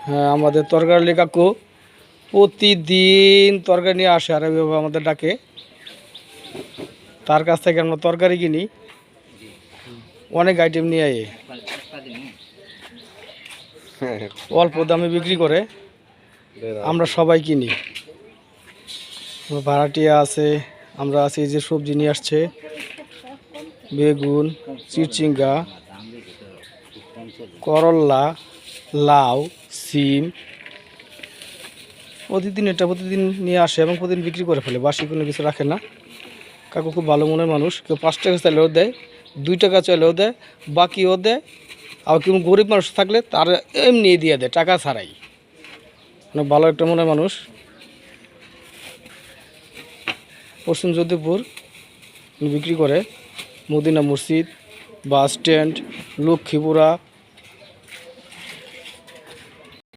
হ্যাঁ, আমাদের তরকারি কাকু প্রতিদিন তরকারি নিয়ে আসে, আর এভাবে আমাদের ডাকে। তার কাছ থেকে আমরা তরকারি কিনি, অনেক আইটেম নিয়ে আই, অল্প দামে বিক্রি করে, আমরা সবাই কিনি। ভাড়াটিয়া আছে, আমরা আছি, যে সবজি নিয়ে আসছে, বেগুন, চিচিঙ্গা, করল্লা, লাউ, সিম। প্রতিদিন নিয়ে আসে এবং প্রতিদিন বিক্রি করে ফেলে, বাসি কোনো কিছু রাখে না। কাকু খুব ভালো মনের মানুষ, কেউ 5 টাকা চাইলেও দেয়, 2 টাকা চাইলেও দেয়, বাকিও দেয়। আর কেউ গরিব মানুষ থাকলে তার এমনি দিয়ে দেয়, টাকা ছাড়াই। অনেক ভালো একটা মনের মানুষ। পশ্চিম যদুপুর বিক্রি করে মদিনা মসজিদ, বাস স্ট্যান্ড, লক্ষ্মীপুরা,